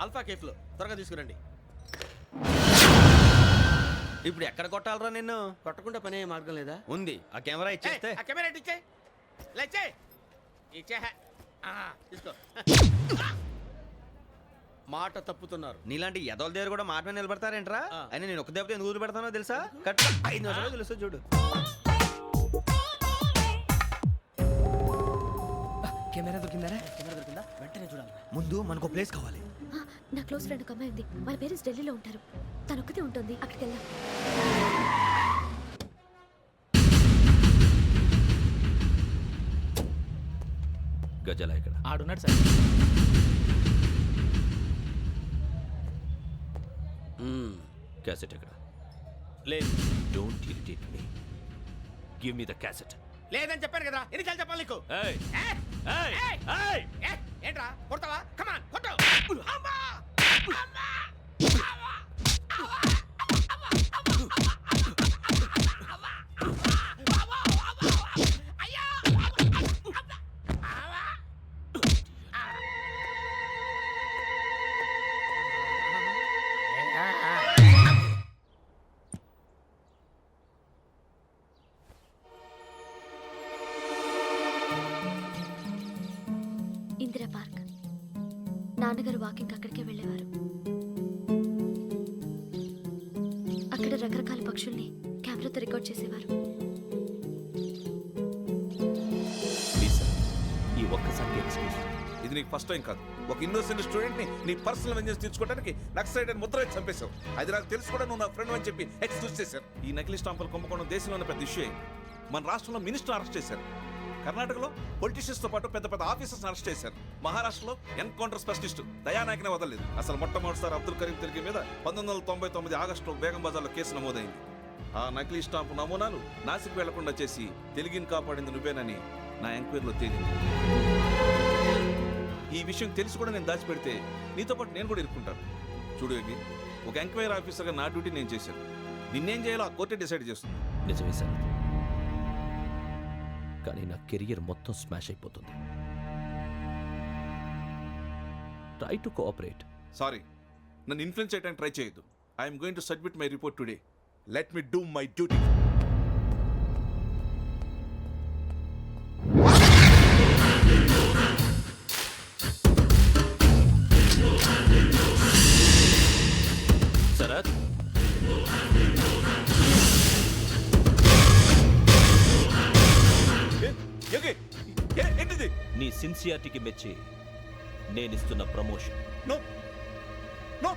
Alpha కేఫ్లో త్వరగా తీసుకురండి. ఇప్పుడు ఎక్కడ కొట్టాలరా నిన్ను? కొట్టకుండా పనే మార్గం లేదా? ఉంది, ఆ కెమెరా ఇచ్చేస్తే. ఆ కెమెరా ఇచ్చే లేచే ఇచ్చే తీసుకో. మాట తప్పుతున్నారు. నీలాంటి ఎదల దగ్గర కూడా మాట మీద నిలబడతారేంట్రా? ఆ. అని నేను ఒక దెబ్బతో ఎందుకు ఊరు పెడతానో తెలుసా? కట్ 5 నిమిషాలు తెలుసు చూడు. కెమెరా దొరికిందా? వెంటనే చూడాలి. ముందు మనకు ప్లేస్ కావాలి. నా క్లోజ్ ఫ్రెండ్ ఒక అమ్మాయి ఉంది. వాళ్ళ పేరెంట్స్ ఢిల్లీలో ఉంటారు. తను ఒక్కతే ఉంటుంది. అక్కడికి వెళ్దాం. గజల ఇక్కడ ఆడున్నాడు సార్. క్యాసెట్ ఎక్కడ? లేదు don't irritate me. Give me the cassette. లేదని చెప్పాను కదా, ఎన్నిసార్లు చెప్పాలి నీకు? ఏయ్ ఏయ్! ఏయ్ ఏయ్! ఏయ్ ఏయ్! ఏంట్రా కొడతావా? కమాన్ కొట్టు. అమ్మా! అమ్మా! ఇందిరా పార్క్. నాన్నగారు వాకింగ్ అక్కడికే వెళ్ళేవారు. అక్కడ రకరకాల పక్షుల్ని కెమెరాతో రికార్డ్ చేసేవారు. ప్లీజ్ సార్, ఈ ఒక్కసారి ఎక్స్క్యూజ్. ఇది నీకు ఫస్ట్ టైం కాదు. ఒక ఇన్నోసెంట్ స్టూడెంట్ ని నీ పర్సనల్ వెంజెన్స్ తీర్చుకోవడానికి నక్సలైట్ అని ముద్ర వేసి చంపేశావు. అది నాకు తెలుసు కూడా నువ్వు నా ఫ్రెండ్ అని చెప్పి ఎక్స్క్యూజ్ చేశారు. ఈ నకిలీ స్టాంపులు కుంభకోణం దేశంలోనే పెద్ద ఇష్యూ అయింది. మన రాష్ట్రంలో మినిస్టర్ అరెస్ట్ చేశారు. కర్ణాటకలో పొలిటీషియన్స్ తో పాటు పెద్ద పెద్ద ఆఫీసర్స్ అరెస్ట్ చేశారు. మహారాష్ట్రలో ఎన్కౌంటర్ స్పెషలిస్ట్ దయానాయకనే వదలలేదు. అసలు మొట్టమొదటిసారి అబ్దుల్ కరీం తిరిగి మీద 1999 ఆగస్టులో బేగం బజార్లో కేసు నమోదైంది. ఆ నకిలీ స్టాంపు నమూనాలు నాసిక్ వెళ్లకుండా చేసి తెలుగుని కాపాడింది నువ్వేనని నా ఎంక్వైరీలో తేలింది. ఈ విషయం తెలిసి కూడా నేను దాచిపెడితే నీతో పాటు నేను కూడా ఇరుక్కుంటాను. చూడు యోగి, ఒక ఎంక్వైరీ ఆఫీసర్గా నా డ్యూటీ నేను చేశాను. నిన్నేం చేయాలో ఆ కోర్టే డిసైడ్ చేస్తుంది. నిజమే సార్, కానీ నా కెరియర్ మొత్తం స్మాష్ అయిపోతుంది. Try to cooperate. సారీ, నన్ను ఇన్ఫ్లుయెన్స్ చేయడానికి ట్రై చేయొద్దు. I'm going to submit my report today. Let me do my duty. Sarath, ఏంటిది? నీ సిన్సియారిటీకి మెచ్చి నేనిస్తున్న ప్రమోషన్. No no.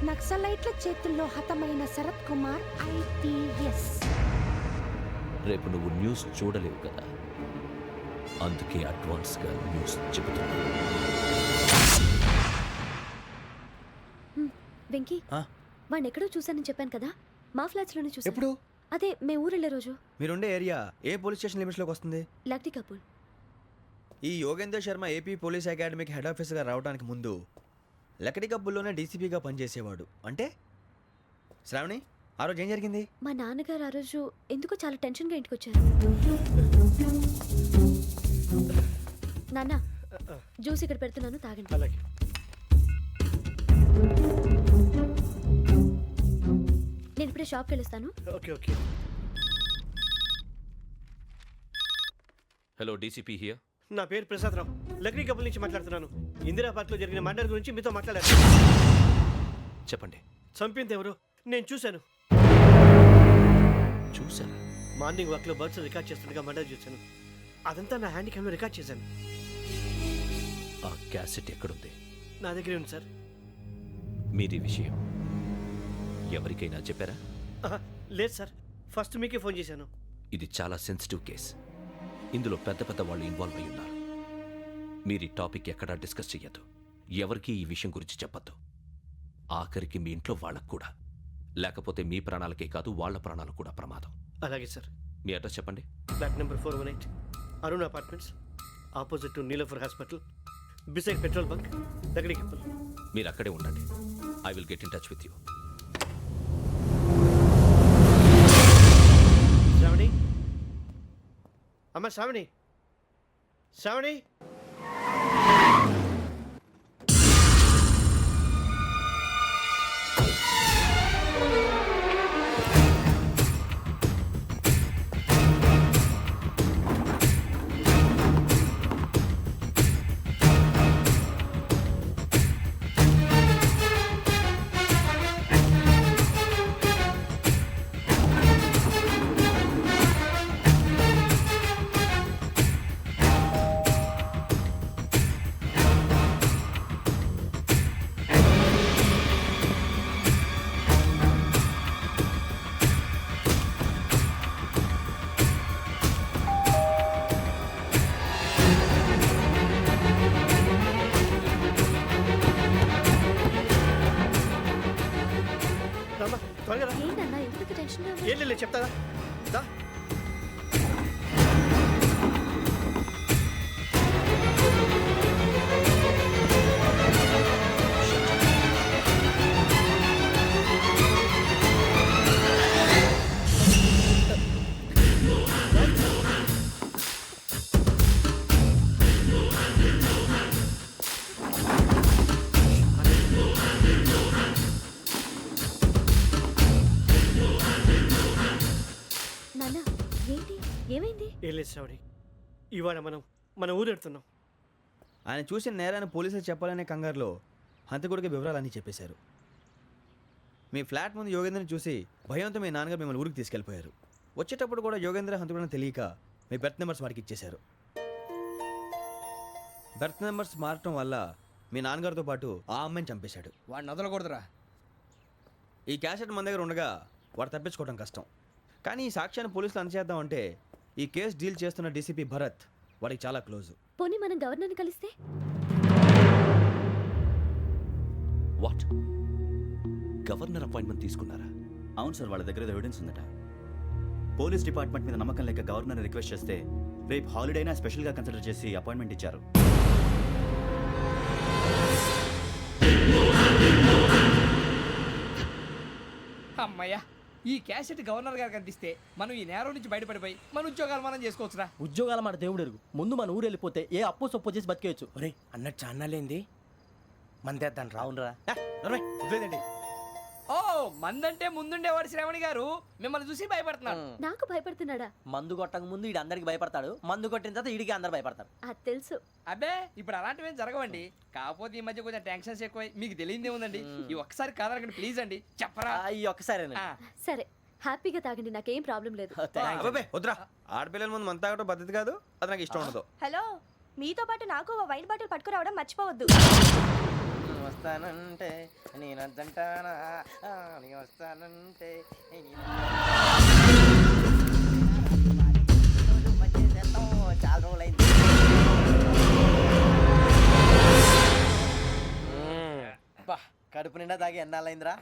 నక్సలైట్ల చేతుల్లో హతమైన శరత్ కుమార్ IPS. రేపు నువ్వు న్యూస్ చూడలేవు కదా, అందుకే అడ్వాన్స్గా న్యూస్ చెబుతున్నా. వెంకీ, వాడిని ఎక్కడో చూశానని చెప్పాను కదా, మా ఫ్లాట్స్ లోనే చూసాను. ఎప్పుడు? అదే మేము ఊరు వెళ్ళే రోజు. మీరుండే ఏరియా ఏ పోలీస్ స్టేషన్ లిమిట్స్ లోకి వస్తుంది? లక్టీ కపూర్. ఈ యోగేందర్ శర్మ ఏపీ పోలీస్ అకాడమీకి హెడ్ ఆఫీసర్గా రావడానికి ముందు లకడి కబ్బుల్లోనే డీసీపీగా పనిచేసేవాడు. అంటే శ్రావణి, ఆ రోజు ఏం జరిగింది? మా నాన్నగారు ఆ రోజు ఎందుకో చాలా టెన్షన్గా ఇంటికి వచ్చారు. నాన్న, జ్యూస్ ఇక్కడ పెడుతున్నాను, తాగండి. అలాగే. నేను ఇప్పుడే షాప్కి వెళ్ళొస్తాను. Okay okay. Hello, DCP here. నా పేరు ప్రసాదరావు, లక్డీ కపుల్ నుంచి మాట్లాడుతున్నాను. ఇందిరా పార్క్ లో జరిగిన మర్డర్ గురించి మీతో మాట్లాడారు. చెప్పండి. చంపింది ఎవరు? నేను చూశాను. చూసారా? మార్నింగ్ వాక్ లో బర్డ్స్ రికార్డ్ చేస్తుండగా మర్డర్ చూశాను. అదంతా నా హ్యాండ్ క్యామ్ లో రికార్డ్ చేశాను. ఆ క్యాసెట్ ఎక్కడుంది? నా దగ్గరే ఉంది సార్. మీరు ఈ విషయం ఎవరికైనా చెప్పారా? లేదు సార్, ఫస్ట్ మీకే ఫోన్ చేశాను. ఇది చాలా సెన్సిటివ్ కేస్. ఇందులో పెద్ద పెద్ద వాళ్ళు ఇన్వాల్వ్ అయి ఉన్నారు. మీరు ఈ టాపిక్ ఎక్కడా డిస్కస్ చెయ్యొద్దు. ఎవరికి ఈ విషయం గురించి చెప్పొద్దు. ఆఖరికి మీ ఇంట్లో వాళ్ళకు కూడా. లేకపోతే మీ ప్రాణాలకే కాదు, వాళ్ళ ప్రాణాలు కూడా ప్రమాదం. అలాగే సార్. మీ అడ్రస్ చెప్పండి. Flat number 418, Arun apartments, opposite to Niloufer hospital, beside petrol bunk, Lakdikapul. మీరు అక్కడే ఉండండి. I will get in touch with you. Sravani, అమ్మ శ్రావణి, శ్రావణి. త్వరగా రా. ఏంటన్నా ఎందుకు టెన్షన్ ఏం లేదు చెప్తారా దా. నాన్న ఏంటి ఏమైంది? ఏం లేదు శ్రావణి, ఇవాళ మనం మన ఊరు వెళ్తున్నాం. ఆయన చూసిన నేరాన్ని పోలీసులు చెప్పాలనే కంగారులో హంతకుడికి వివరాలన్నీ చెప్పేశారు. మీ ఫ్లాట్ ముందు యోగేంద్రని చూసి భయంతో మీ నాన్నగారు మిమ్మల్ని ఊరికి తీసుకెళ్ళిపోయారు. వచ్చేటప్పుడు కూడా యోగేంద్ర హంతకుడని తెలియక మీ బెర్త్ నెంబర్స్ వారికి ఇచ్చేశారు. బెర్త్ నెంబర్స్ మారటం వల్ల మీ నాన్నగారితో పాటు ఆ అమ్మాయిని చంపేశాడు. వాడిని వదలకూడదురా. ఈ క్యాసెట్ మన దగ్గర ఉండగా వాడు తప్పించుకోవడం కష్టం. కానీ ఈ సాక్ష్యాన్ని పోలీసులు అందచేద్దామంటే ఈ కేసు డీల్ చేస్తున్న డీసీపీ భరత్ వాడికి చాలా క్లోజు. పోనీ మనం గవర్నర్ని కలిస్తే? వాట్? గవర్నర్ అపాయింట్మెంట్ తీసుకున్నారా? అవును సార్, వాళ్ళ దగ్గర ఎవిడెన్స్ ఉందట. పోలీస్ డిపార్ట్మెంట్ మీద నమ్మకం లేక గవర్నర్ రిక్వెస్ట్ చేస్తే రేపు హాలిడేనా స్పెషల్గా కన్సిడర్ చేసి అపాయింట్మెంట్ ఇచ్చారు. అమ్మయ్యా, ఈ క్యాసెట్ గవర్నర్ గారికి అందిస్తే మనం ఈ నేరం నుంచి బయటపడిపోయి మన ఉద్యోగాలు మనం చేసుకోవచ్చురా. ఉద్యోగాల మాట దేవుడు ఎరుగు. ముందు మన ఊరు వెళ్ళిపోతే ఏ అప్పు సొప్పు చేసి బతికేయచ్చు. ఒరే అన్నట్టు చాన్నాలేంది మందేద్దాం రా. అవునరా? వదిలేదండి. ఓ మందంటే ముందుండేవాడు శ్రావణి గారు మిమ్మల్ని చూసి భయపడుతున్నాడు. నాకు భయపడుతున్నాడా? మందు కొట్టక ముందు ఈడు అందరికి భయపడతాడు, మందు కొట్టిన తర్వాత ఈడికి అందరు భయపడతారు. అది తెలుసు. అబ్బే ఇప్పుడు అలాంటివి ఏం జరగవండి. కాకపోతే ఈ మధ్య కొంచెం టెన్షన్స్ ఎక్కువై మీకు తెలియదే ఉందండి. ఈ ఒక్కసారి కాదనకండి ప్లీజ్ అండి, చెప్పరా. ఈ ఒక్కసారి ఆ, సరే హ్యాపీగా తాగండి, నాకేం ప్రాబ్లం లేదు. అబ్బాబే వద్దురా, ఆడపిల్లల ముందు మంత తాగడం పద్ధతి కాదు, అది నాకు ఇష్టం ఉండదు. హలో, మీతో పాటు నాకు ఓ వైన్ బాటిల్ పట్టుకురావడం మర్చిపోవద్దు. వస్తానంటే నేనంటానా, వస్తానంటే చాలా రోజులైంది. కడుపు నిండా తాగి ఎన్నాళ్ళైందిరా?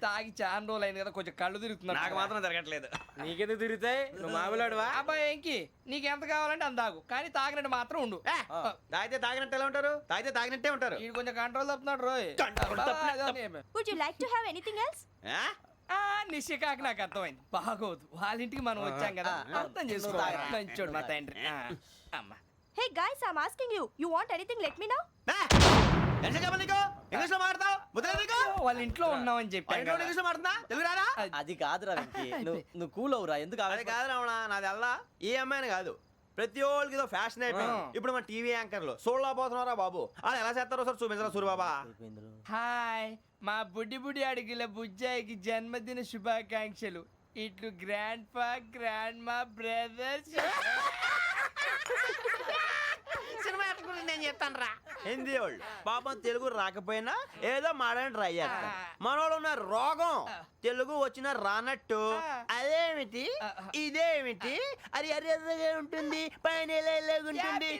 తాగి చాలా రోజులు అయింది కదా, కొంచెం కళ్ళు తిరుగుతున్నాడు. నాకు మాత్రం జరగట్లేదు. నీకెందుకు తిరుగుతాయి, నువ్వు మామిలాడువా? అబ్బాయి ఏంకి నీకు ఎంత కావాలంటే అంత తాగు, కానీ తాగినట్టు మాత్రం ఉండు. తాగితే తాగినట్టు ఎలా ఉంటారు? తాగితే తాగినట్టే ఉంటారు. వీడు కొంచెం కంట్రోల్ తప్పుతున్నాడు రోయ్. Would you like to have anything else? నిశ్చికాకి నాకు అర్థమైంది, బాగోదు. వాళ్ళ ఇంటికి మనం వచ్చాం కదా, అర్థం చేసుకోవాలి. మంచోడు మా తండ్రి. అమ్మా hey guys, I am asking you, you want anything let me know. English లో మాట్లాడతావు? వాళ్ళ ఇంట్లో ఉన్నామని చెప్పాను కదా. ఇంగ్లీష్ లో మాట్లాడుతున్నా? తెలుగు రాదా? అది కాదురా వెంకీ, నువ్వు కూల్ అవురా. ఎందుకు అది కాదు రావణ, నాది అల్లా ఈ అమ్మాయిని కాదు, ప్రతి ఒక్కరికి ఇదో ఫ్యాషన్ అయిపోయింది. ఇప్పుడు మన టీవీ యాంకర్లు సోళ్ళ పోతున్నారా బాబు, అది ఎలా చేస్తారో సార్ చూపించరా సూరిబాబా. హాయ్, మా బుడ్డి బుడి అడిగిల బుజ్జాయికి జన్మదిన శుభాకాంక్షలు. ఇట్లు గ్రాండ్ ఫా గ్రాండ్ మా బ్రదర్స్. సినిమా గురించి నేను చెప్తాను రా. హిందీ వాళ్ళు పాపం తెలుగు రాకపోయినా ఏదో మాడని ట్రై చేస్తారు. మనోళ్ళు ఉన్న రోగం తెలుగు వచ్చిన రానట్టు అదేమిటి ఇదేమిటి అది అరిగా ఉంటుంది, పైన ఉంటుంది.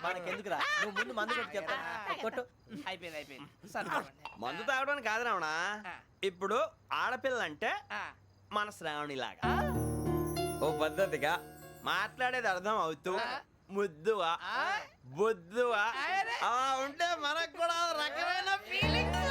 మనకెందుకురా, నువ్వు ముందు మందు కొట్టి చెప్తా. కొట్టు. అయిపోయింది. మందు తాగడానికి కాదు రావణ, ఇప్పుడు ఆడపిల్ల అంటే మన శ్రావణి లాగా ఓ పద్ధతిగా మాట్లాడేది అర్థం అవుతూ ముద్దువా బొద్దువా అలా ఉంటే మనకు కూడా రకమైన ఫీలింగ్స్.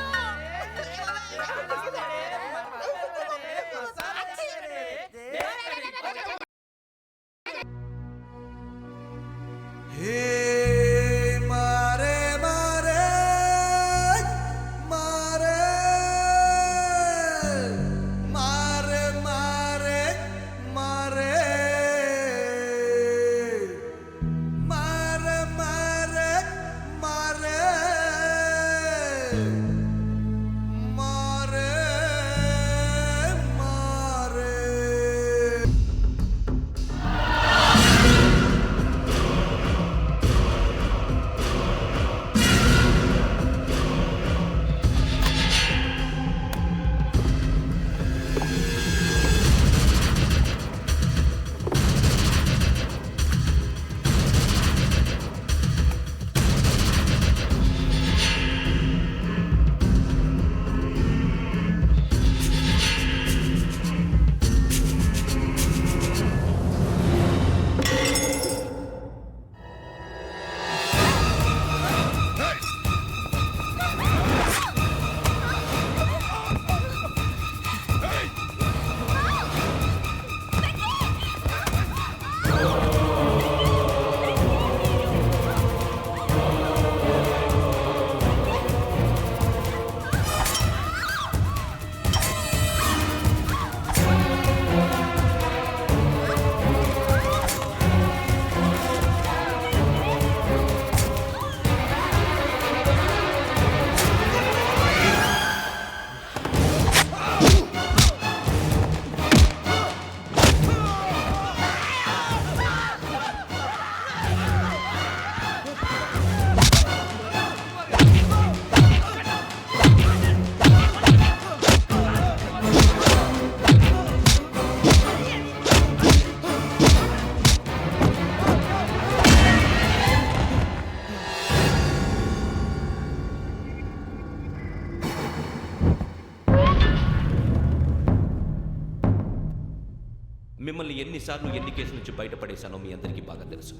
మిమ్మల్ని ఎన్నిసార్లు ఎన్ని కేసుల నుంచి బయటపడేశానో మీ అందరికీ బాగా తెలుసు.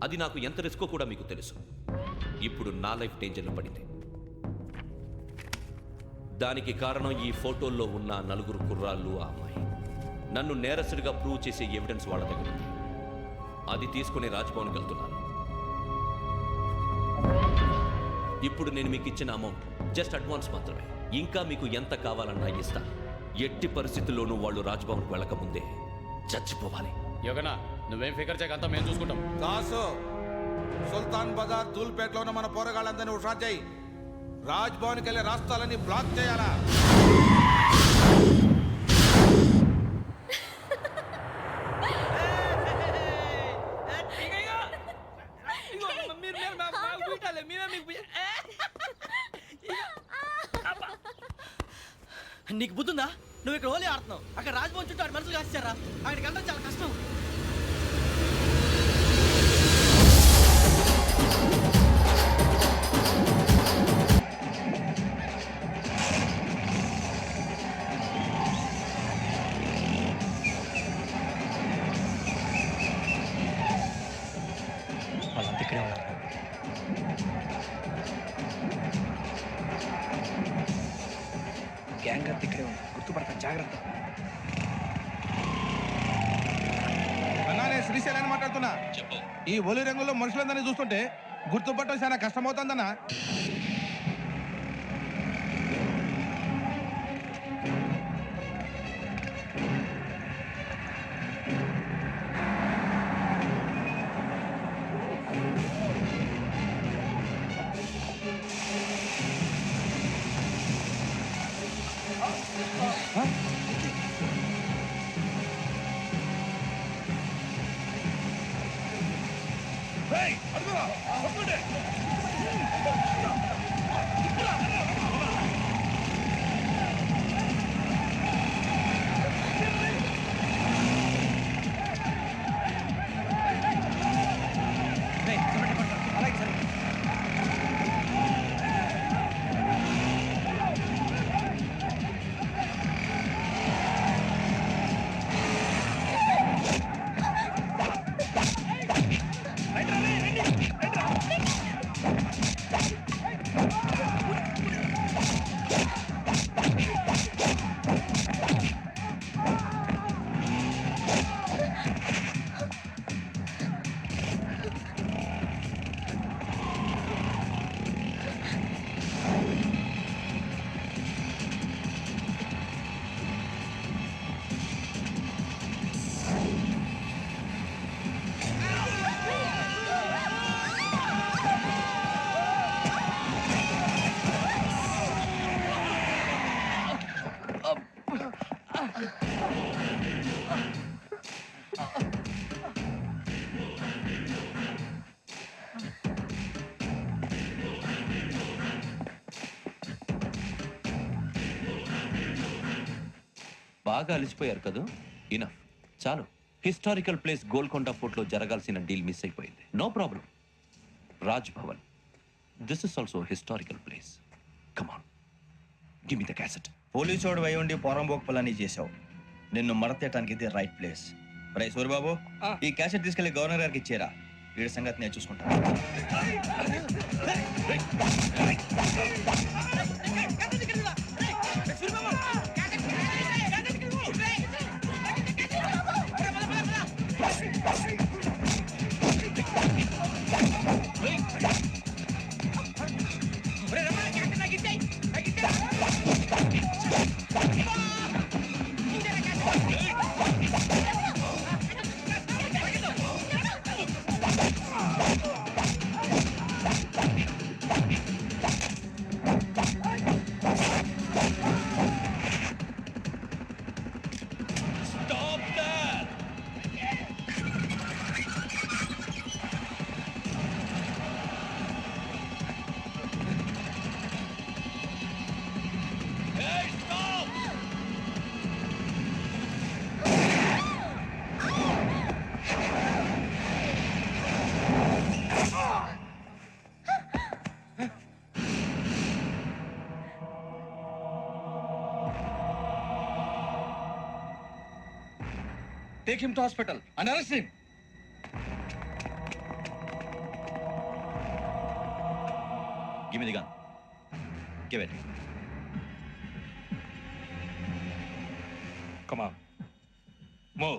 అది నాకు ఎంత రిస్కో కూడా మీకు తెలుసు. ఇప్పుడు నా లైఫ్ డేంజర్లో పడింది. దానికి కారణం ఈ ఫోటోల్లో ఉన్న 4 కుర్రాళ్ళు, ఆ అమ్మాయి. నన్ను నేరస్తుడిగా ప్రూవ్ చేసే ఎవిడెన్స్ వాళ్ళ దగ్గర ఉంది. అది తీసుకుని రాజ్భవన్కి వెళ్తున్నాను. ఇప్పుడు నేను మీకు ఇచ్చిన అమౌంట్ జస్ట్ అడ్వాన్స్ మాత్రమే. ఇంకా మీకు ఎంత కావాలన్నా ఇస్తాను. ఎట్టి పరిస్థితుల్లోనూ వాళ్ళు రాజ్భవన్కి వెళ్ళకముందే చచ్చిపోవాలి. యోగనా, నువ్వేం ఫికర్ చేయకంతా మేము చూసుకుంటాం. దాసు, సుల్తాన్ బజార్ ధూల్పేటలో ఉన్న మన పోరగాళ్ళందరినీ హుషారు చేయి. రాజ్ భవన్కి వెళ్ళే రాష్ట్రాలన్నీ బ్లాక్ చేయాలా? నీకు బుద్ధుందా? నువ్వు ఇక్కడ హోలీ ఆడుతున్నావు, అక్కడ రాజ్భవన్ చుట్టూ మనుషులు కాస్తారా? అక్కడికి వెళ్ళడం చాలా కష్టం. వాళ్ళంతా ఇక్కడే ఉన్నారు. గ్యాంగ్ అంతా ఇక్కడే ఉంది, గుర్తుపడతాను, జాగ్రత్త. అన్నా, శ్రీశైలాన్ని మాట్లాడుతున్నా. ఈ ఒలి రంగుల్లో మనుషులందరినీ చూస్తుంటే గుర్తుపట్టడం చాలా కష్టమవుతుందన్నా. బాగా అలిసిపోయారు కదా? ఇనఫ్, చాలు. హిస్టారికల్ ప్లేస్ గోల్కొండ ఫోర్ట్లో జరగాల్సిన డీల్ మిస్ అయిపోయింది. No problem. Raj Bhavan, this is also historical place. Come on, give me the cassette. Police వాడు అయి ఉండి పొరంబోకు పలాని చేసావు. నిన్ను మడతేయటానికి ఇది రైట్ ప్లేస్. రై సూరిబాబు, ఈ క్యాసెట్ తీసుకెళ్లి గవర్నర్ గారికి ఇచ్చేరా. వీడి సంగతి నేను చూసుకుంటాను. Take him to hospital and arrest him. Give me the gun. Give it. Come on. Move.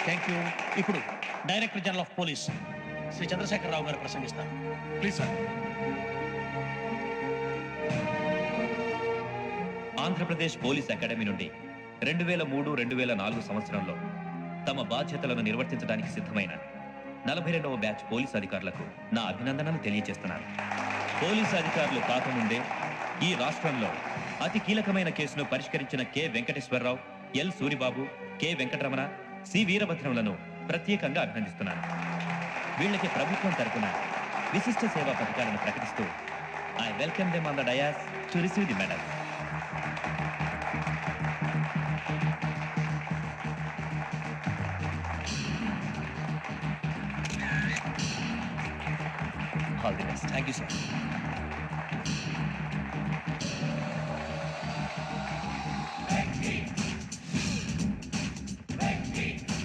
Thank you. ఇప్పుడు director general of police Shri Chandrasekhara Rao గారు ప్రసంగిస్తారు. Please sir. Andhra Pradesh police academy నుండి 2003-2004 సంవత్సరంలో తమ బాధ్యతలను నిర్వర్తించడానికి సిద్ధమైన 42వ బ్యాచ్ పోలీస్ అధికారులకు నా అభినందనలు తెలియజేస్తున్నాను. పోలీసు అధికారులు కాకముందే ఈ రాష్ట్రంలో అతి కీలకమైన కేసును పరిష్కరించిన K Venkateswara Rao, L Suribabu, K Venkataramana, C వీరభద్రంలను ప్రత్యేకంగా అభినందిస్తున్నాను. వీళ్ళకి ప్రభుత్వం తరపున విశిష్ట సేవా పథకాలను ప్రకటిస్తూ I welcome them on the dais to receive the medal. All the best. Thank you sir.